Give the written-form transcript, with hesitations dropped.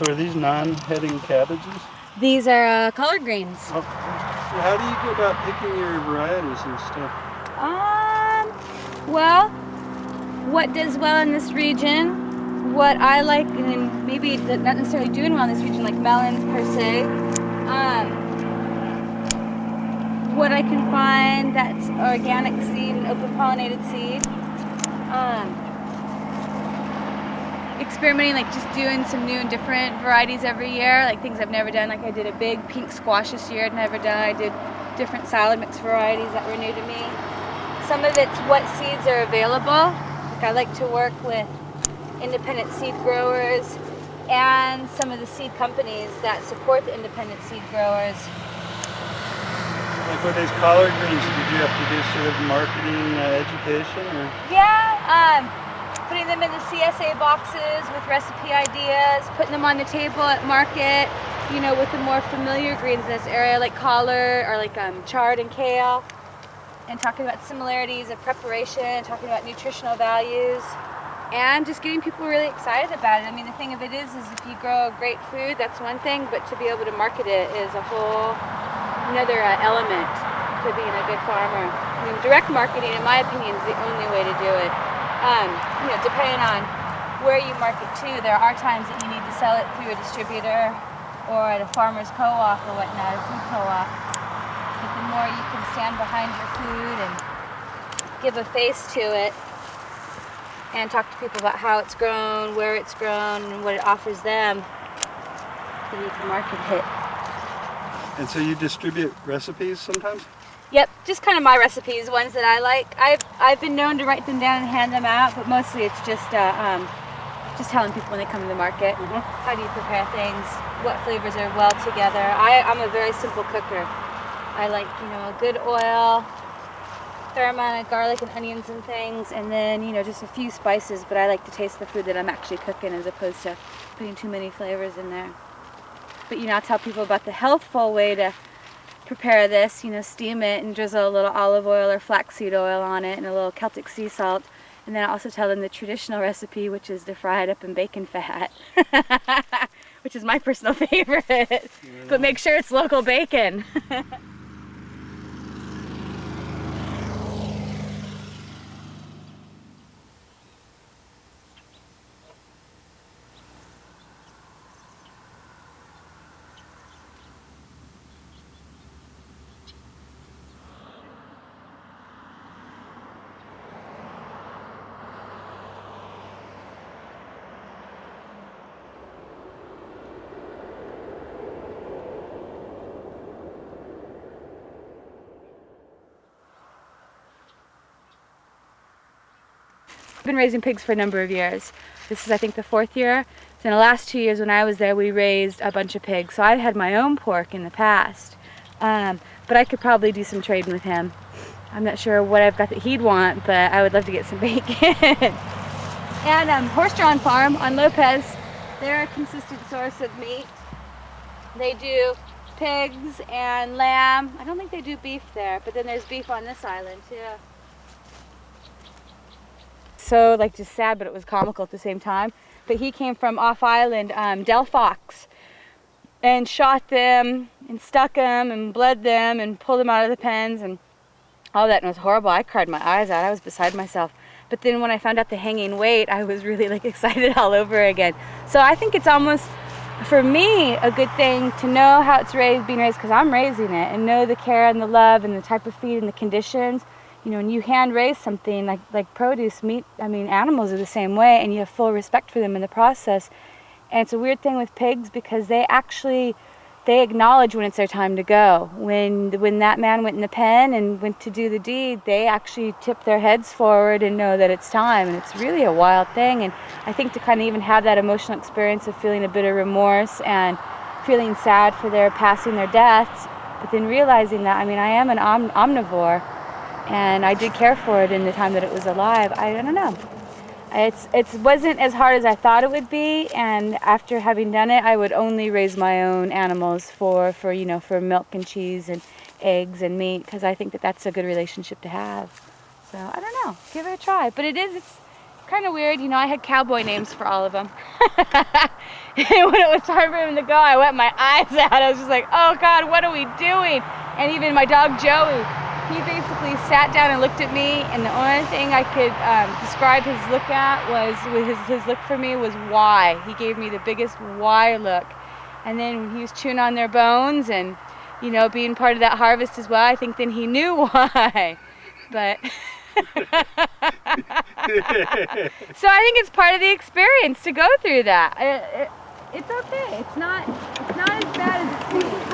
So are these non-heading cabbages? These are collard greens. Oh, how do you go about picking your varieties and stuff? Well, what does well in this region, what I like, and maybe not necessarily doing well in this region, like melons per se, what I can find that's organic seed and open pollinated seed. Experimenting, like just doing some new and different varieties every year, like things I've never done. Like I did a big pink squash this year I'd never done. I did different salad mix varieties that were new to me. Some of it's what seeds are available. Like I like to work with independent seed growers and some of the seed companies that support the independent seed growers. Like with these collard greens, did you have to do sort of marketing education? Or? Yeah, putting them in the CSA boxes with recipe ideas, putting them on the table at market, you know, with the more familiar greens in this area like collard or like chard and kale, and talking about similarities of preparation, talking about nutritional values, and just getting people really excited about it. I mean, the thing of it is if you grow great food, that's one thing, but to be able to market it is a whole another element to being a good farmer. I mean, direct marketing, in my opinion, is the only way to do it. You know, depending on where you market to, there are times that you need to sell it through a distributor or at a farmer's co-op or whatnot, a food co-op. But the more you can stand behind your food and give a face to it and talk to people about how it's grown, where it's grown, and what it offers them, then you can market it. And so you distribute recipes sometimes? Yep, just kind of my recipes, ones that I like. I've been known to write them down and hand them out, but mostly it's just telling people when they come to the market, how do you prepare things, what flavors are well together. I'm a very simple cooker. I like, you know, a good oil, fair amount of garlic and onions and things, and then, you know, just a few spices, but I like to taste the food that I'm actually cooking as opposed to putting too many flavors in there. But, you know, I'll tell people about the healthful way to prepare this, you know, steam it and drizzle a little olive oil or flaxseed oil on it and a little Celtic sea salt. And then I also tell them the traditional recipe, which is to fry it up in bacon fat, which is my personal favorite. Yeah. But make sure it's local bacon. I've been raising pigs for a number of years. This is, I think, the 4th year. So in the last 2 years when I was there, we raised a bunch of pigs. So I'd had my own pork in the past, but I could probably do some trading with him. I'm not sure what I've got that he'd want, but I would love to get some bacon. And Horse-Drawn Farm on Lopez, they're a consistent source of meat. They do pigs and lamb. I don't think they do beef there, but then there's beef on this island too. So like just sad, but it was comical at the same time. But he came from off island, Del Fox, and shot them and stuck them and bled them and pulled them out of the pens and all that, and it was horrible. I cried my eyes out. I was beside myself. But then when I found out the hanging weight, I was really like excited all over again. So I think it's almost, for me, a good thing to know how it's being raised, because I'm raising it, and know the care and the love and the type of feed and the conditions. You know, when you hand raise something like produce, meat, I mean, animals are the same way, and you have full respect for them in the process. And it's a weird thing with pigs because they acknowledge when it's their time to go. When that man went in the pen and went to do the deed, they actually tip their heads forward and know that it's time. And it's really a wild thing. And I think to kind of even have that emotional experience of feeling a bit of remorse and feeling sad for their passing their deaths, but then realizing that, I mean, I am an omnivore, and I did care for it in the time that it was alive. I don't know. It wasn't as hard as I thought it would be, and after having done it, I would only raise my own animals for milk and cheese and eggs and meat, because I think that that's a good relationship to have. So I don't know, give it a try. But it's kind of weird. You know, I had cowboy names for all of them. And when it was time for him to go, I wet my eyes out. I was just like, oh God, what are we doing? And even my dog Joey, he basically sat down and looked at me, and the only thing I could describe his look at was, his look for me was why. He gave me the biggest why look. And then when he was chewing on their bones and, you know, being part of that harvest as well, I think then he knew why. But so I think it's part of the experience to go through that. It's okay. It's not as bad as it seems.